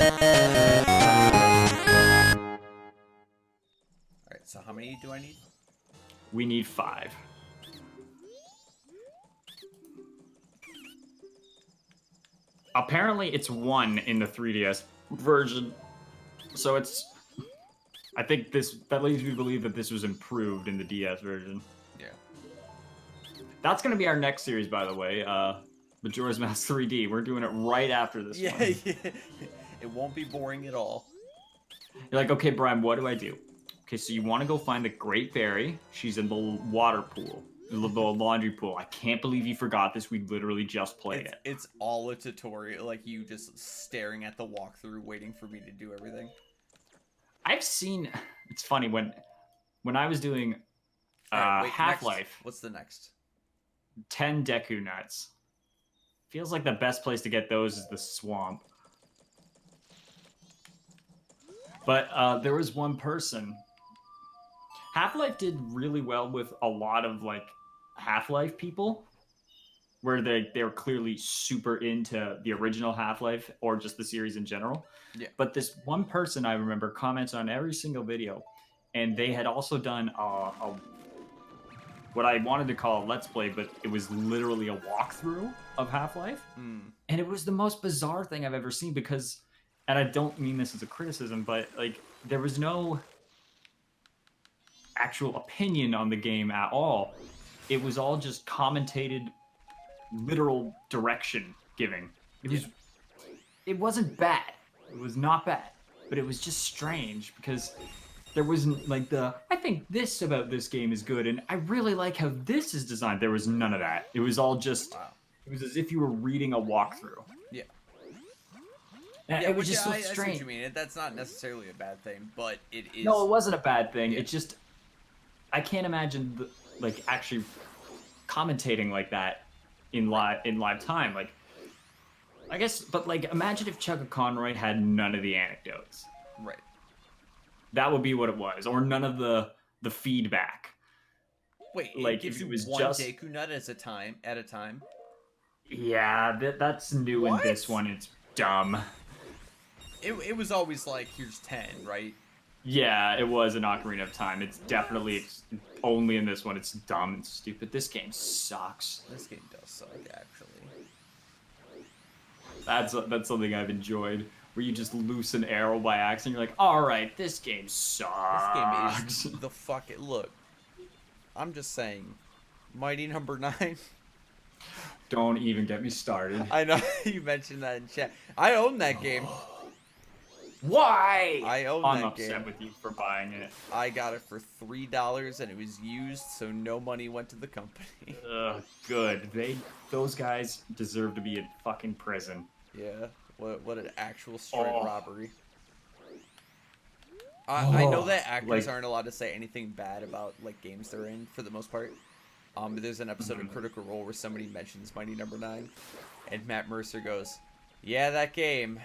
Alright, so how many do I need? We need 5. Apparently, it's 1 in the 3DS version. So it's... I think that leads me to believe that this was improved in the DS version. Yeah. That's going to be our next series, by the way. Majora's Mask 3D. We're doing it right after this one. Yeah. It won't be boring at all. You're like, okay, Brian, what do I do? Okay, so you want to go find the Great Fairy. She's in the water pool. The laundry pool. I can't believe you forgot this. We literally just played it. It's all a tutorial, like you just staring at the walkthrough, waiting for me to do everything. I've seen. It's funny when I was doing Half-Life. What's the next? 10 Deku Nuts. Feels like the best place to get those is the swamp. But there was one person. Half-Life did really well with a lot of like Half-Life people, where they're clearly super into the original Half-Life or just the series in general. Yeah. But this one person I remember comments on every single video, and they had also done what I wanted to call a Let's Play, but it was literally a walkthrough of Half-Life. And it was the most bizarre thing I've ever seen because, and I don't mean this as a criticism, but like there was no actual opinion on the game at all. It was all just commentated, literal direction giving. It wasn't bad. It was not bad, but it was just strange because there wasn't like I think this about this game is good, and I really like how this is designed. There was none of that. It was all just, It was as if you were reading a walkthrough. Yeah. And yeah, it was just so I see strange. what you mean. That's not necessarily a bad thing, but it is. No, it wasn't a bad thing. Yeah. It just, I can't imagine like actually commentating like that in live time. Like, I guess, but like, imagine if Chugga Conroy had none of the anecdotes. Right. That would be what it was, or none of the feedback. Wait, like it gives if you it was one just Deku Nut at a time. Yeah, that's new What? in this one. It's dumb. It was always like, here's 10, right? Yeah, it was an Ocarina of Time. It's definitely only in this one. It's dumb and stupid. This game sucks. This game does suck, actually. That's something I've enjoyed. Where you just loose an arrow by accident. You're like, all right, this game sucks. This game is the fucking look. I'm just saying, Mighty Number 9. Don't even get me started. I know you mentioned that in chat. I own that game. Why? I own I'm that game. upset with you for buying it. I got it for $3 and it was used, so no money went to the company. Ugh, good. Those guys deserve to be in fucking prison. Yeah. What an actual straight robbery. I know that actors aren't allowed to say anything bad about like games they're in for the most part. There's an episode of Critical Role where somebody mentions Mighty Number 9, and Matt Mercer goes, "Yeah, that game.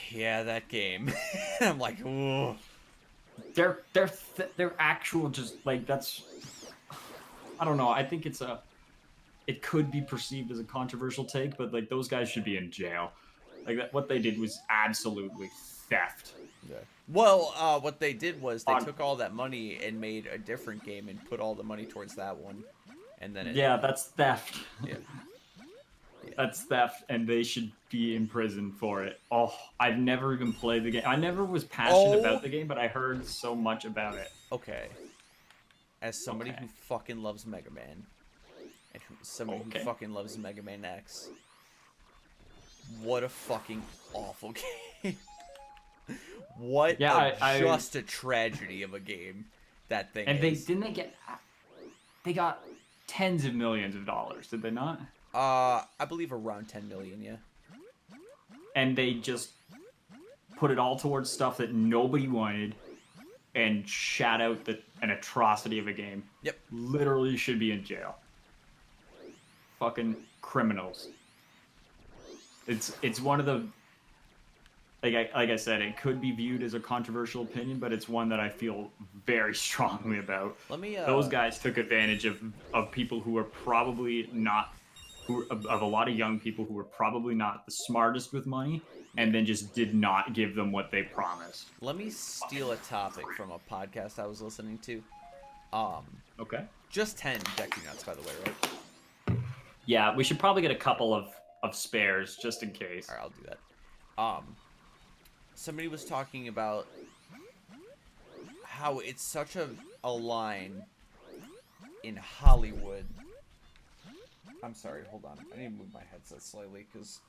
Yeah, that game." And I'm like, "Ooh." They're actual just like that's. I don't know. I think it could be perceived as a controversial take, but like those guys should be in jail. Like what they did was absolutely theft. Yeah. Well, what they did was they took all that money and made a different game and put all the money towards that one, and then yeah, that's theft. Yeah. That's theft, and they should be in prison for it. Oh, I've never even played the game. I never was passionate about the game, but I heard so much about it. Okay. As somebody who fucking loves Mega Man, and somebody who fucking loves Mega Man X, what a fucking awful game. What just a tragedy of a game that thing and is. They got tens of millions of dollars, did they not? I believe around 10 million, yeah. And they just put it all towards stuff that nobody wanted and shat out an atrocity of a game. Yep. Literally should be in jail. Fucking criminals. It's one of the like I said, it could be viewed as a controversial opinion, but it's one that I feel very strongly about. Let me those guys took advantage of people who are probably not of a lot of young people who were probably not the smartest with money, and then just did not give them what they promised. Let me steal a topic from a podcast I was listening to. Okay. Just 10 deck nuts, by the way, right? Yeah, we should probably get a couple of spares just in case. All right, I'll do that. Somebody was talking about how it's such a line in Hollywood. I'm sorry, hold on. I need to move my headset slightly because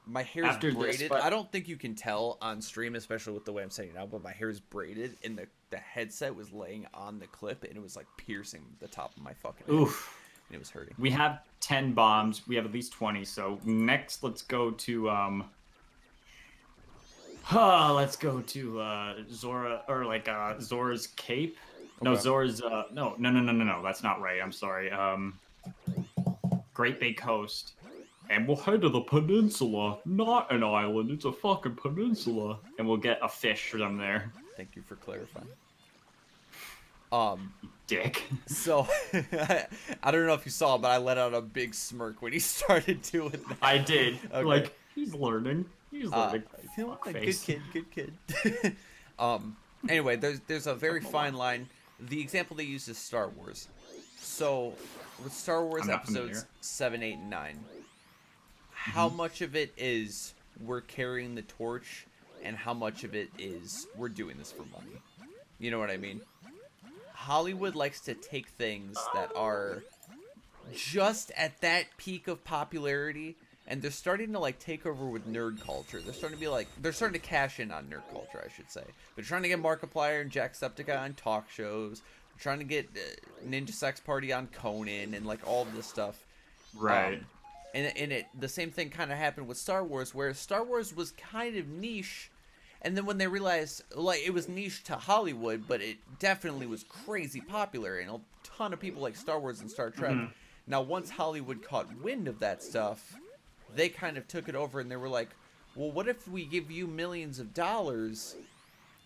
my hair is braided. I don't think you can tell on stream, especially with the way I'm setting it out, but my hair is braided, and the headset was laying on the clip, and it was like piercing the top of my fucking head. Oof. And it was hurting. We have 10 bombs. We have at least 20. So next, let's go to Zora, or like Zora's Cape. No, Okay. Zora's no. That's not right. I'm sorry. Great Bay Coast. And we'll head to the peninsula, not an island. It's a fucking peninsula. And we'll get a fish from there. Thank you for clarifying. Dick. So, I don't know if you saw, but I let out a big smirk when he started doing that. I did. Okay. Like, he's learning. He's learning. Good kid. Anyway, there's a very fine line. The example they use is Star Wars. So, with Star Wars episodes 7, 8, and 9, how much of it is we're carrying the torch, and how much of it is we're doing this for money? You know what I mean? Hollywood likes to take things that are just at that peak of popularity, and they're starting to like take over with nerd culture. They're starting to cash in on nerd culture, I should say. They're trying to get Markiplier and Jacksepticeye on talk shows. They're trying to get Ninja Sex Party on Conan and like all of this stuff. Right. And the same thing kind of happened with Star Wars, where Star Wars was kind of niche. And then when they realized, like, it was niche to Hollywood, but it definitely was crazy popular, and a ton of people like Star Wars and Star Trek. Mm-hmm. Now, once Hollywood caught wind of that stuff, they kind of took it over, and they were like, well, what if we give you millions of dollars,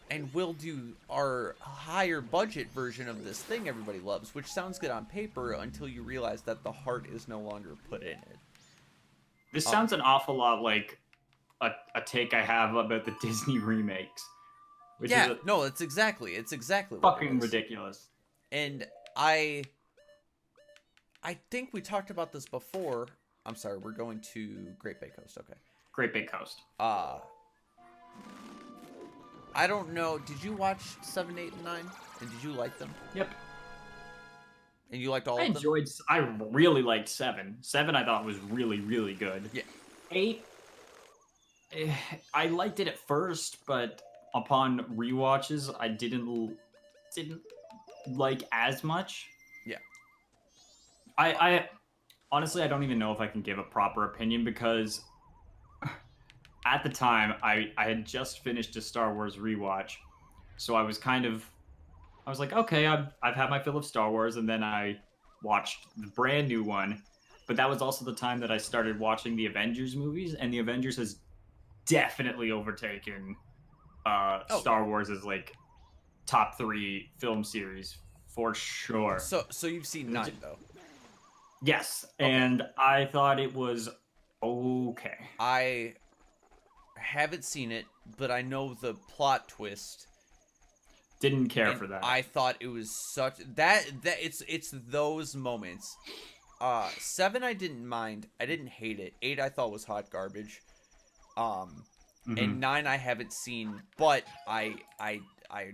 and we'll do our higher budget version of this thing everybody loves, which sounds good on paper until you realize that the heart is no longer put in it. This sounds an awful lot like a take I have about the Disney remakes. Which is it's exactly what fucking ridiculous. And I think we talked about this before. I'm sorry, we're going to Great Bay Coast. Okay. Great Bay Coast. I don't know. Did you watch 7, 8, and 9? And did you like them? Yep. And you liked all of them? I really liked 7. 7 I thought was really, really good. Yeah. 8, I liked it at first, but upon rewatches, I didn't like as much. Yeah. I honestly, I don't even know if I can give a proper opinion, because at the time, I had just finished a Star Wars rewatch, so I was like, okay, I've had my fill of Star Wars, and then I watched the brand new one, but that was also the time that I started watching the Avengers movies, and the Avengers has definitely overtaken Star Wars as like top 3 film series for sure. So you've seen 9 though? Yes, okay. And I thought it was okay. I haven't seen it, but I know the plot twist. Didn't care for that. I thought it was such that it's those moments. 7 I didn't mind. I didn't hate it. 8 I thought was hot garbage. And 9 I haven't seen, but I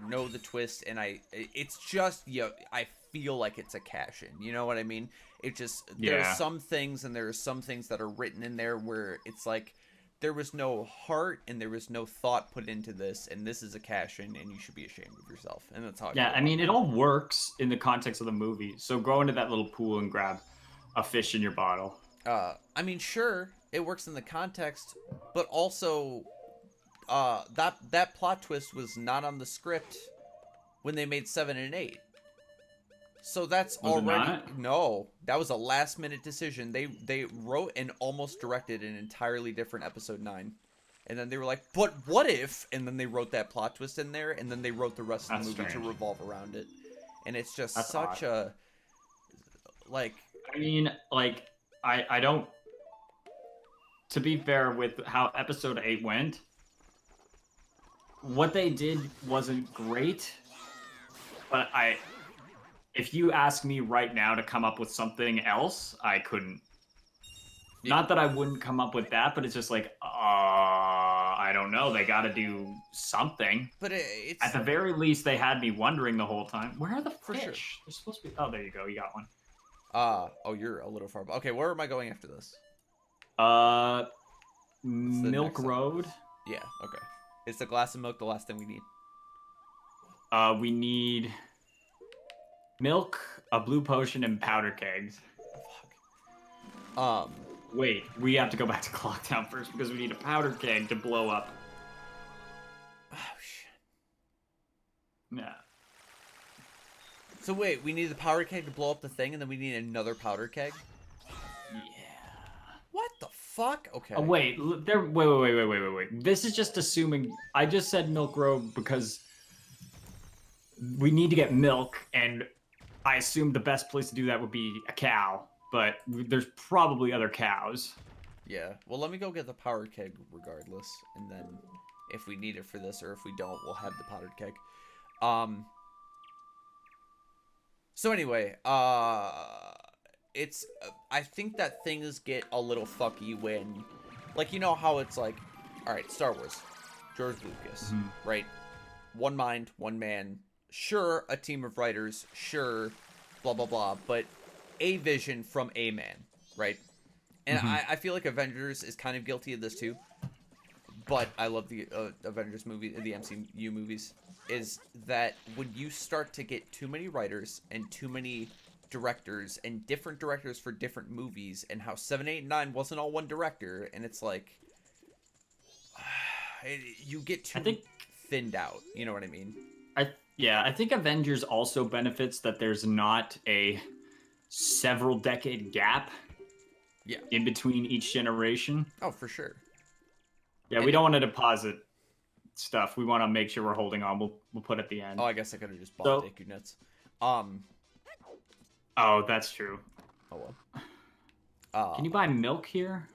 know the twist, and it's just I feel like it's a cash in. You know what I mean? It just there are some things, and there are some things that are written in there where it's like there was no heart and there was no thought put into this, and this is a cash in, and you should be ashamed of yourself. And that's how. I mean, it all works in the context of the movie. So go into that little pool and grab a fish in your bottle. I mean, sure, it works in the context, but also, that plot twist was not on the script when they made 7 and 8. So that's no, that was a last minute decision. They wrote and almost directed an entirely different episode 9. And then they were like, but what if? And then they wrote that plot twist in there, and then they wrote the rest of the movie to revolve around it. And it's just such a, like... I mean, like, I don't. To be fair, with how episode 8 went, what they did wasn't great. But if you ask me right now to come up with something else, I couldn't. Yeah. Not that I wouldn't come up with that, but it's just like, I don't know. They got to do something. But it's at the very least, they had me wondering the whole time. Where are the fish? Sure. They're supposed to be. Oh, there you go. You got one. Oh, you're a little far. Okay, where am I going after this? Milk Road. Yeah. Okay. Is the glass of milk the last thing we need? We need milk, a blue potion, and powder kegs. Fuck. Wait, we have to go back to Clocktown first because we need a powder keg to blow up. Oh shit. Yeah. So wait, we need the powder keg to blow up the thing, and then we need another powder keg? Yeah. What the fuck? Okay. Oh, wait. Wait. This is just assuming. I just said Milk Road because we need to get milk, and I assumed the best place to do that would be a cow, but there's probably other cows. Yeah. Well, let me go get the powder keg regardless, and then if we need it for this, or if we don't, we'll have the powdered keg. So anyway, it's I think that things get a little fucky when, like, you know how it's like, all right, Star Wars, George Lucas, right? One mind, one man. Sure, a team of writers. Sure, blah blah blah. But a vision from a man, right? And I feel like Avengers is kind of guilty of this too. But I love the Avengers movie, the MCU movies. Is that when you start to get too many writers and too many directors and different directors for different movies, and how 7, 8, and 9 wasn't all one director, and it's like you get too thinned out. You know what I mean? I think Avengers also benefits that there's not a several decade gap. Yeah. In between each generation. Oh, for sure. Yeah, we don't want to deposit stuff. We want to make sure we're holding on. We'll put at the end. Oh, I guess I could have just bought dick units. Oh, that's true. Oh well. Can you buy milk here?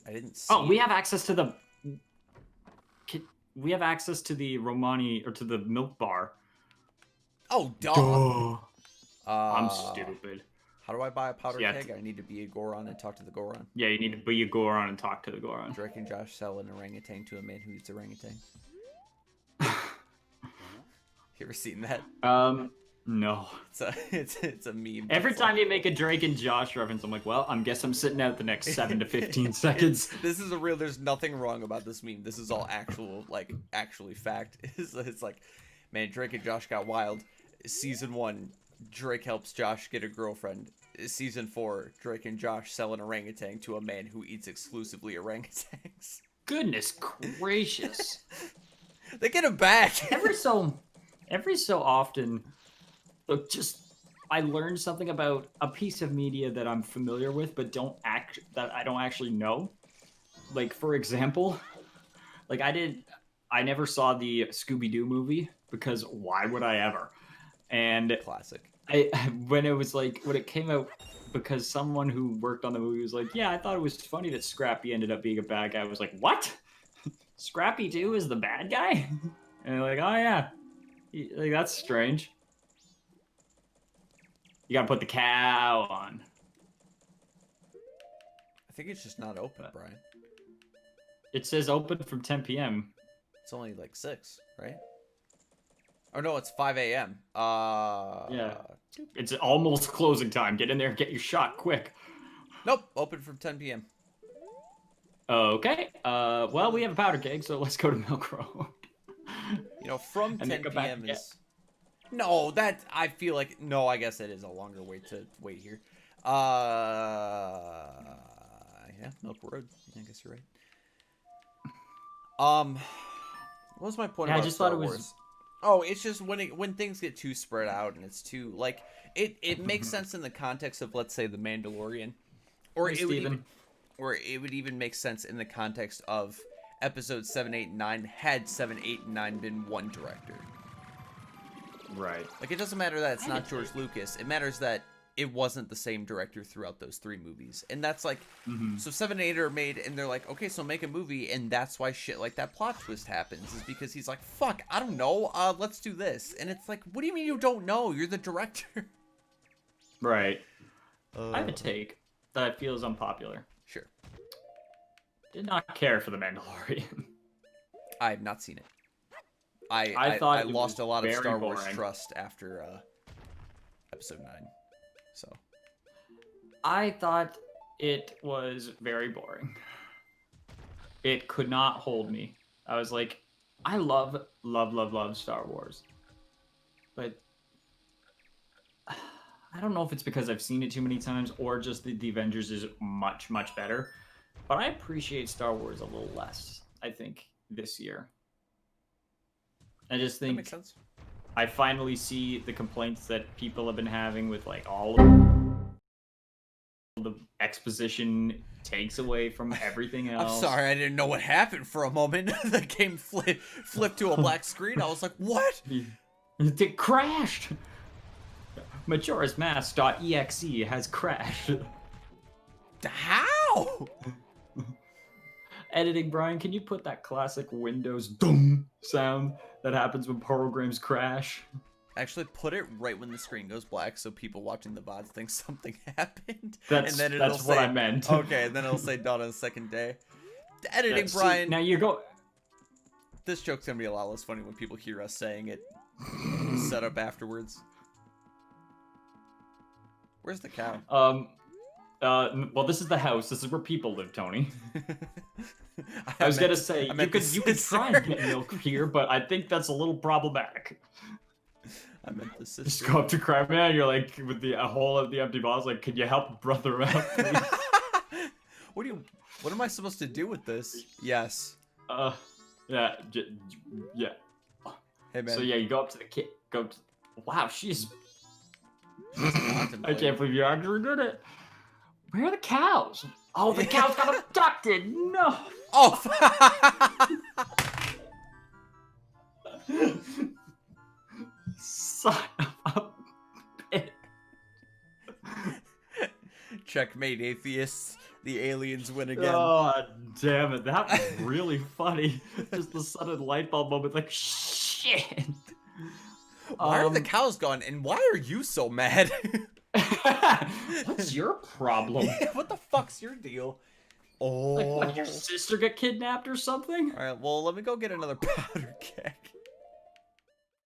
I didn't see. Oh, we have access to the. We have access to the Romani or to the milk bar. Oh, duh. I'm stupid. How do I buy a powder keg? I need to be a Goron and talk to the Goron. Yeah, you need to be a Goron and talk to the Goron. Drake and Josh sell an orangutan to a man who eats orangutan. You ever seen that? No. It's a meme. Every time you make a Drake and Josh reference, I'm like, well, I guess I'm sitting out the next 7 to 15 seconds. This is a real. There's nothing wrong about this meme. This is all actually fact. It's like, man, Drake and Josh got wild. Season 1, Drake helps Josh get a girlfriend. Season 4, Drake and Josh sell an orangutan to a man who eats exclusively orangutans. Goodness gracious. They get him back. Every so often, look, I learned something about a piece of media that I'm familiar with, but that I don't actually know. Like, for example, like I never saw the Scooby-Doo movie because why would I ever? And classic. When it came out, because someone who worked on the movie was like, yeah, I thought it was funny that Scrappy ended up being a bad guy. I was like, what? Scrappy 2 is the bad guy? And they're like, oh yeah. Like, that's strange. You gotta put the cow on. I think it's just not open, Brian. It says open from 10 p.m. It's only like 6, right? Oh no, it's 5 a.m. Yeah. It's almost closing time. Get in there, get your shot quick. Nope, open from 10 p.m. Okay. Well, we have a powder keg, so let's go to Milk Road. You know, from 10 p.m. is... No, that... I feel like... No, I guess it is a longer wait to wait here. Yeah, Milk Road. I guess you're right. What was my point about I just Star thought it Wars? was... Oh, it's just when things get too spread out and it's too... Like, it makes sense in the context of, let's say, The Mandalorian. Or it would even make sense in the context of episodes 7, 8, and 9 had 7, 8, and 9 been one director. Right. Like, it doesn't matter that it's not George Lucas. It matters that it wasn't the same director throughout those 3 movies. And that's like, Mm-hmm. so 7 and 8 are made, and they're like, okay, so make a movie, and that's why shit like that plot twist happens, is because he's like, fuck, I don't know, let's do this. And it's like, what do you mean you don't know? You're the director. Right. I have a take that feels unpopular. Sure. Did not care for The Mandalorian. I have not seen it. I thought I it lost was a lot of very Star Wars boring. trust after episode 9. So I thought it was very boring. It could not hold me. I was like, I love Star Wars. But I don't know if it's because I've seen it too many times or just the Avengers is much, much better. But I appreciate Star Wars a little less, I think, this year. I just that think makes sense. I finally see the complaints that people have been having with like all of the exposition takes away from everything else. I'm sorry, I didn't know what happened for a moment. The game flipped to a black screen. I was like, what? It crashed. Majora's Mask.exe has crashed. How? Editing, Brian, can you put that classic Windows dum sound that happens when programs crash? Actually, put it right when the screen goes black, so people watching the VODs think something happened. That's what I meant. Okay, and then it'll say done on the second day. The editing, See, Brian. now you go. This joke's gonna be a lot less funny when people hear us saying it. Set up afterwards. Where's the cow? Well, this is the house. This is where people live, Tony. I was gonna say you could try and get milk here, but I think that's a little problematic. I meant the sister. Just go up to Crab Man. You're like with the hole of the empty bottles. Like, could you help brother out, please? What am I supposed to do with this? Yes. Yeah. Hey man. So yeah, you go up to the kid. Wow, she's. I I can't believe you actually did it. Where are the cows? Oh, the cows got abducted. No. Oh. Son of a bitch. Checkmate, atheists. The aliens win again. Oh, damn it. That was really funny. Just the sudden light bulb moment. Like, shit. Why are the cows gone? And why are you so mad? What's your problem? Yeah, what the fuck's your deal? Oh. Like, what, your sister get kidnapped or something? Alright, well, let me go get another powder keg.